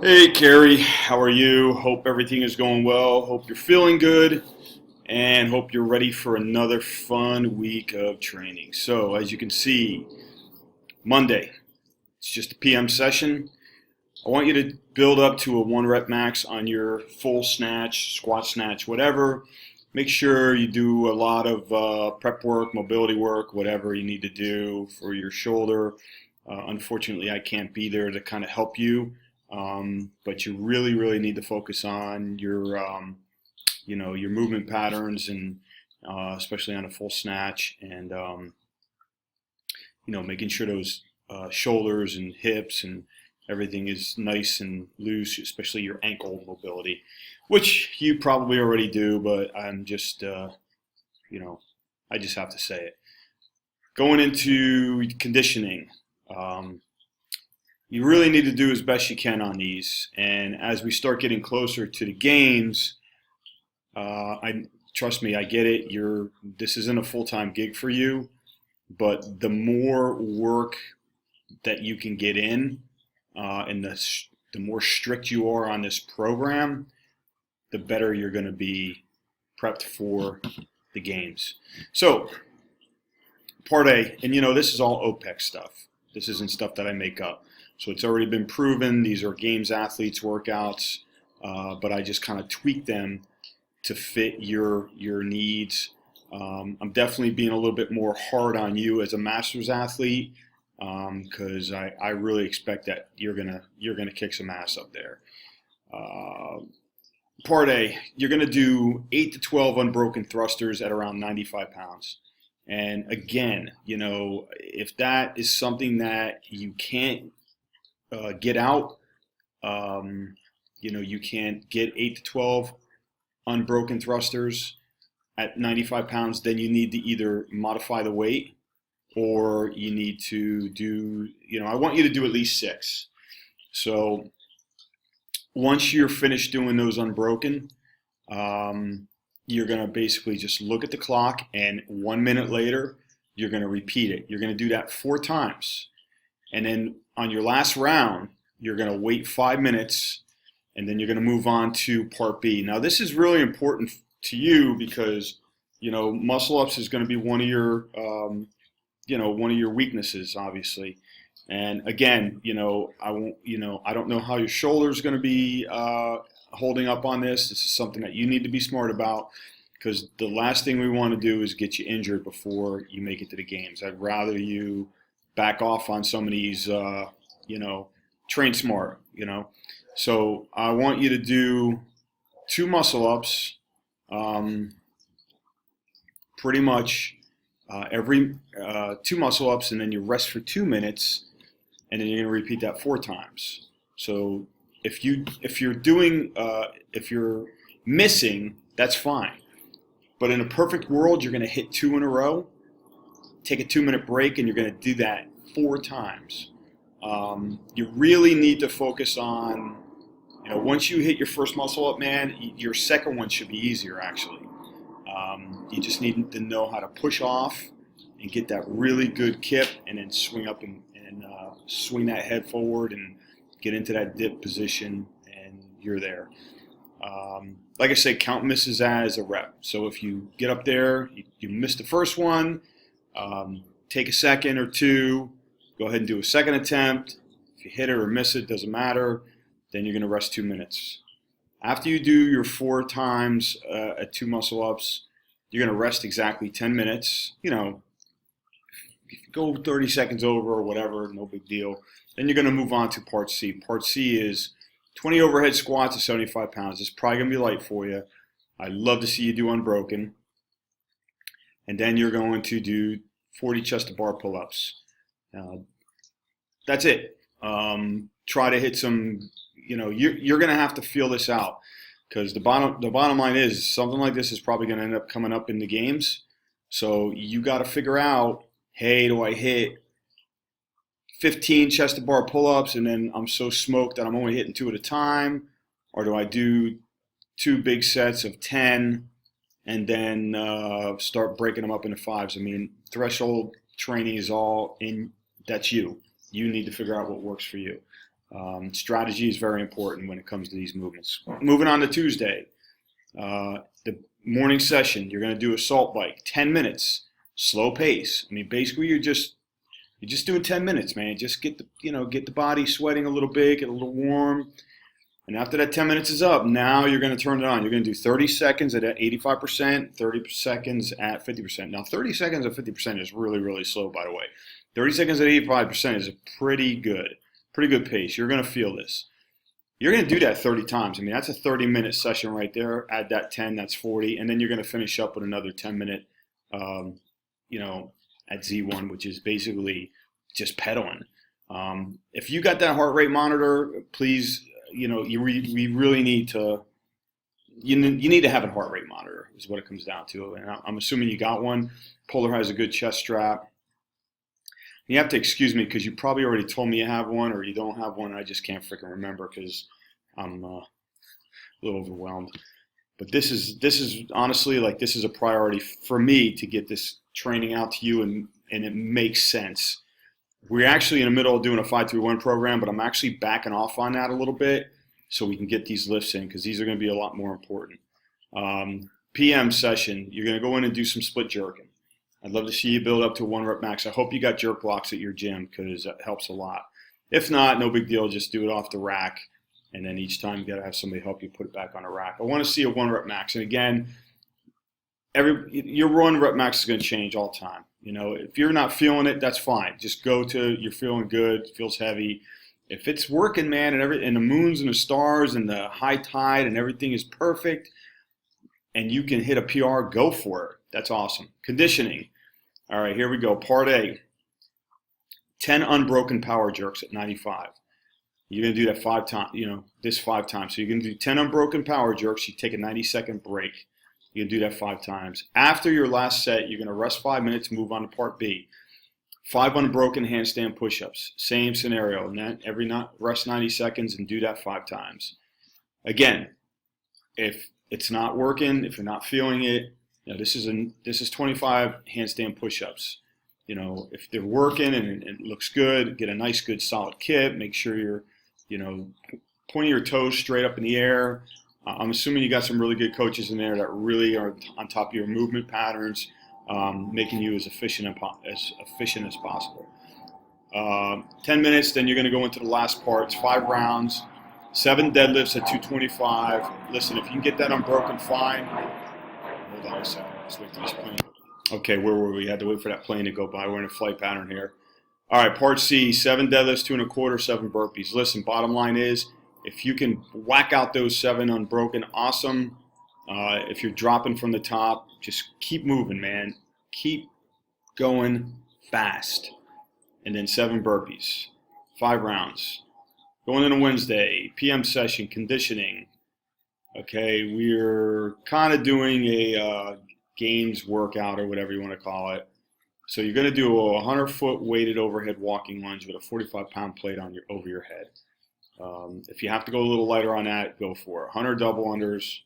Hey, Carrie, how are you? Hope everything is going well. Hope you're feeling good and hope you're ready for another fun week of training. So, as you can see, Monday, it's just a PM session. I want you to build up to a one rep max on your full snatch, squat snatch, whatever. Make sure you do a lot of prep work, mobility work, whatever you need to do for your shoulder. Unfortunately, I can't be there to kind of help you, but you really, really need to focus on your movement patterns and especially on a full snatch and making sure those shoulders and hips and everything is nice and loose, especially your ankle mobility, which you probably already do, but I'm just, I just have to say it. Going into conditioning, um, you really need to do as best you can on these. And as we start getting closer to the games, I trust me, I get it. This isn't a full-time gig for you, but the more work that you can get in, and the more strict you are on this program, the better you're going to be prepped for the games. So, part A, and this is all OPEC stuff. This isn't stuff that I make up. So it's already been proven. These are games athletes workouts, but I just kind of tweak them to fit your needs. I'm definitely being a little bit more hard on you as a masters athlete because I really expect that you're gonna kick some ass up there. Uh, Part A, you're gonna do 8 to 12 unbroken thrusters at around 95 pounds. And again, if that is something that you can't get out, you can't get 8 to 12 unbroken thrusters at 95 pounds, then you need to either modify the weight or you need to do, I want you to do at least six. So once you're finished doing those unbroken, you're going to basically just look at the clock and 1 minute later, you're going to repeat it. You're going to do that 4 times. And then on your last round, you're going to wait 5 minutes and then you're going to move on to part B. Now, this is really important to you because, muscle ups is going to be one of your weaknesses, obviously. And again, I won't, I don't know how your shoulder is going to be holding up on this. This is something that you need to be smart about because the last thing we want to do is get you injured before you make it to the games. I'd rather you back off on some of these, train smart. So I want you to do two muscle ups, pretty much every two muscle ups, and then you rest for 2 minutes, and then you're going to repeat that 4 times. So if you're missing, that's fine. But in a perfect world, you're going to hit two in a row, take a 2 minute break, and you're going to do that 4 times. You really need to focus on, once you hit your first muscle up, man, your second one should be easier actually. You just need to know how to push off and get that really good kip and then swing up and swing that head forward and get into that dip position and you're there. Like I say, count misses as a rep. So if you get up there, you miss the first one, take a second or two, go ahead and do a second attempt. If you hit it or miss it, doesn't matter. Then you're going to rest 2 minutes. After you do your 4 times at two muscle ups, you're going to rest exactly 10 minutes. If you go 30 seconds over or whatever, no big deal. Then you're going to move on to part C. Part C is 20 overhead squats at 75 pounds. It's probably going to be light for you. I'd love to see you do unbroken. And then you're going to do 40 chest to bar pull-ups. That's it. Try to hit some, you're going to have to feel this out because the bottom line is something like this is probably going to end up coming up in the games. So you got to figure out, hey, do I hit 15 chest to bar pull-ups and then I'm so smoked that I'm only hitting 2 at a time? Or do I do 2 big sets of 10 and then start breaking them up into fives? I mean, threshold training is all in, that's you. You need to figure out what works for you. Strategy is very important when it comes to these movements. Moving on to Tuesday, the morning session, you're going to do assault bike, 10 minutes, slow pace. I mean, basically you're just doing 10 minutes, man. Just get the body sweating a little bit, get a little warm. And after that 10 minutes is up, now you're going to turn it on. You're going to do 30 seconds at 85%, 30 seconds at 50%. Now, 30 seconds at 50% is really, really slow, by the way. 30 seconds at 85% is a pretty good pace. You're going to feel this. You're going to do that 30 times. I mean, that's a 30-minute session right there. Add that 10, that's 40. And then you're going to finish up with another 10-minute, at Z1, which is basically just pedaling. If you got that heart rate monitor, please, we really need to, you need to have a heart rate monitor is what it comes down to. And I'm assuming you got one. Polar has a good chest strap. You have to excuse me because you probably already told me you have one or you don't have one. And I just can't freaking remember because I'm a little overwhelmed. But this is honestly, like, this is a priority for me to get this training out to you, and it makes sense. We're actually in the middle of doing a 5-3-1 program, but I'm actually backing off on that a little bit so we can get these lifts in because these are going to be a lot more important. PM session, you're going to go in and do some split jerking. I'd love to see you build up to 1 rep max. I hope you got jerk blocks at your gym because that helps a lot. If not, no big deal. Just do it off the rack. And then each time you got to have somebody help you put it back on a rack. I want to see a 1 rep max. And again, your 1 rep max is going to change all the time. If you're not feeling it, that's fine. Just go to you're feeling good, feels heavy. If it's working, man, and the moons and the stars and the high tide and everything is perfect, and you can hit a PR, go for it. That's awesome. Conditioning. All right, here we go. Part A. 10 unbroken power jerks at 95. You're going to do that 5 times, this 5 times. So you're going to do 10 unbroken power jerks. You take a 90-second break. You can do that 5 times. After your last set, you're going to rest 5 minutes, move on to part B. 5 unbroken handstand push-ups. Same scenario. Rest 90 seconds and do that 5 times. Again, if it's not working, if you're not feeling it, this is 25 handstand push-ups. If they're working and it looks good, get a nice, good, solid kit. Make sure you're, pointing your toes straight up in the air. I'm assuming you got some really good coaches in there that really are on top of your movement patterns, making you as efficient as possible. 10 minutes, then you're going to go into the last part. It's 5 rounds, 7 deadlifts at 225. Listen, if you can get that unbroken, fine. Hold on a second. Let's wait for this plane. Okay, where were we? Had to wait for that plane to go by. We're in a flight pattern here. All right, part C, 7 deadlifts, 2 1/4, 7 burpees. Listen, bottom line is, if you can whack out those 7 unbroken, awesome. If you're dropping from the top, just keep moving, man. Keep going fast. And then 7 burpees, 5 rounds. Going into Wednesday, PM session, conditioning. Okay, we're kind of doing a games workout or whatever you want to call it. So you're going to do a 100-foot weighted overhead walking lunge with a 45-pound plate over your head. If you have to go a little lighter on that, go for it. 100 double unders,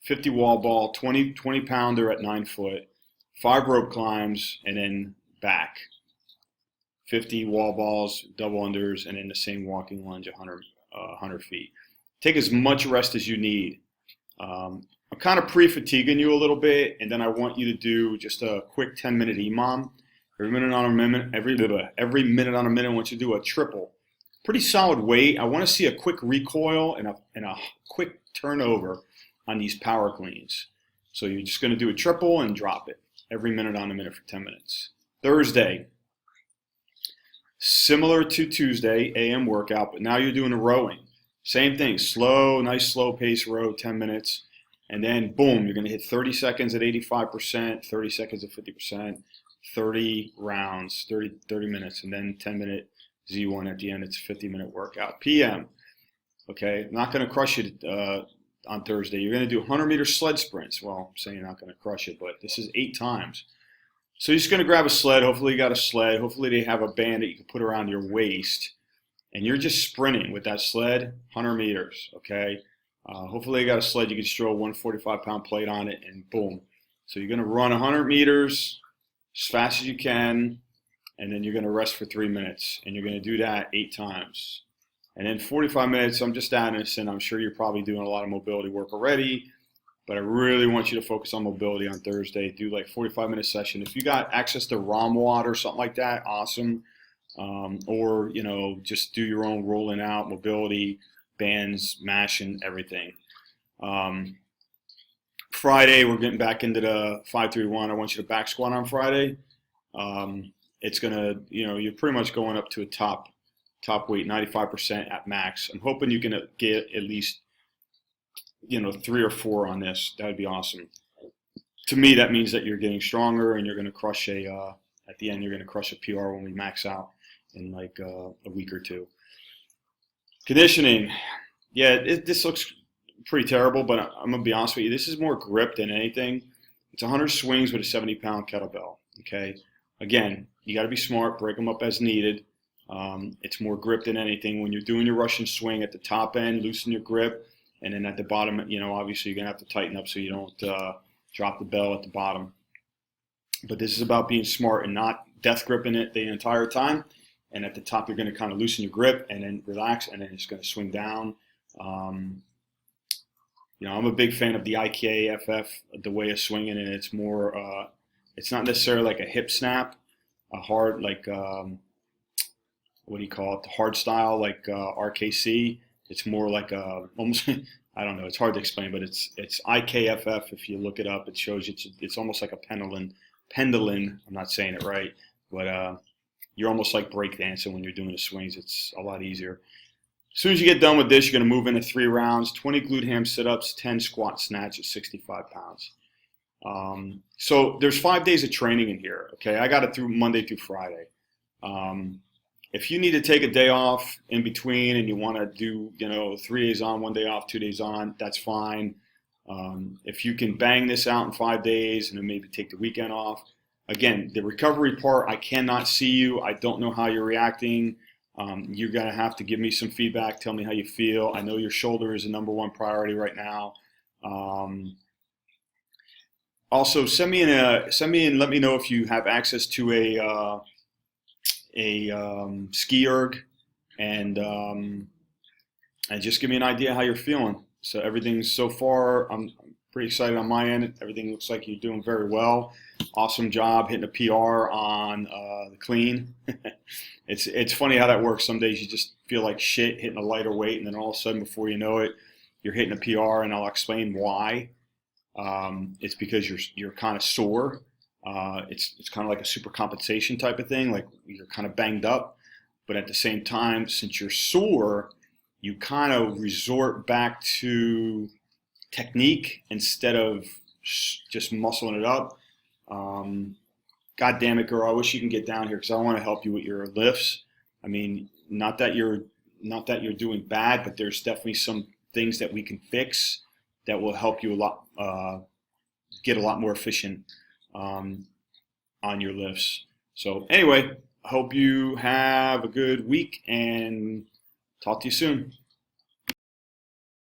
50 wall ball, 20 pounder at 9 foot, 5 rope climbs, and then back. 50 wall balls, double unders, and then the same walking lunge, 100 feet. Take as much rest as you need. I'm kind of pre-fatiguing you a little bit, and then I want you to do just a quick 10-minute EMOM. Every minute on a minute, I want you to do a triple. Pretty solid weight. I want to see a quick recoil and a quick turnover on these power cleans. So you're just going to do a triple and drop it every minute on a minute for 10 minutes. Thursday, similar to Tuesday, AM workout, but now you're doing a rowing. Same thing, nice slow pace row, 10 minutes. And then, boom, you're going to hit 30 seconds at 85%, 30 seconds at 50%, 30 rounds, 30 minutes, and then 10-minute Z1 at the end. It's a 50-minute workout. PM, okay, not going to crush it on Thursday. You're going to do 100-meter sled sprints. Well, I'm saying you're not going to crush it, but this is 8 times. So you're just going to grab a sled. Hopefully you got a sled. Hopefully they have a band that you can put around your waist. And you're just sprinting with that sled, 100 meters, okay? Hopefully you got a sled, you can throw a 145-pound plate on it, and boom. So you're going to run 100 meters as fast as you can, and then you're going to rest for 3 minutes. And you're going to do that 8 times. And then 45 minutes, I'm just adding this in. I'm sure you're probably doing a lot of mobility work already, but I really want you to focus on mobility on Thursday. Do like 45-minute session. If you got access to ROMWOD or something like that, awesome. Or, just do your own rolling out, mobility, bands, mashing, everything. Friday, we're getting back into the 5-3-1. I want you to back squat on Friday. It's going to, you're pretty much going up to a top weight, 95% at max. I'm hoping you can get at least, 3 or 4 on this. That would be awesome. To me, that means that you're getting stronger and you're going to crush at the end, you're going to crush a PR when we max out in like a week or two. Conditioning. Yeah, this looks pretty terrible, but I'm going to be honest with you. This is more grip than anything. It's 100 swings with a 70-pound kettlebell. Okay. Again, you got to be smart, break them up as needed. It's more grip than anything. When you're doing your Russian swing at the top end, loosen your grip. And then at the bottom, obviously you're going to have to tighten up so you don't drop the bell at the bottom. But this is about being smart and not death gripping it the entire time. And at the top, you're going to kind of loosen your grip and then relax, and then it's going to swing down. I'm a big fan of the IKFF, the way of swinging, and it's more, it's not necessarily like a hip snap, a hard, like, what do you call it, the hard style, like RKC. It's more like almost, I don't know, it's hard to explain, but it's IKFF. If you look it up, it shows you it's almost like a pendulum. I'm not saying it right, but you're almost like breakdancing when you're doing the swings. It's a lot easier. As soon as you get done with this, you're going to move into 3 rounds, 20 glute ham sit-ups, 10 squat snatch at 65 pounds. So there's 5 days of training in here. Okay, I got it through Monday through Friday. If you need to take a day off in between and you want to do, 3 days on, 1 day off, 2 days on, that's fine. If you can bang this out in 5 days and then maybe take the weekend off. Again, the recovery part, I cannot see you. I don't know how you're reacting. You're going to have to give me some feedback. Tell me how you feel. I know your shoulder is the #1 priority right now. Also, send me and let me know if you have access to a ski erg, and just give me an idea how you're feeling. So everything's so far, I'm pretty excited on my end. Everything looks like you're doing very well. Awesome job hitting a PR on the clean. It's funny how that works. Some days you just feel like shit hitting a lighter weight, and then all of a sudden, before you know it, you're hitting a PR, and I'll explain why. It's because you're kind of sore. It's kind of like a super compensation type of thing, like you're kind of banged up, but at the same time, since you're sore, you kind of resort back to technique instead of just muscling it up. God damn it, girl! I wish you can get down here because I want to help you with your lifts. I mean, not that you're doing bad, but there's definitely some things that we can fix that will help you a lot, get a lot more efficient on your lifts. So anyway, I hope you have a good week and talk to you soon.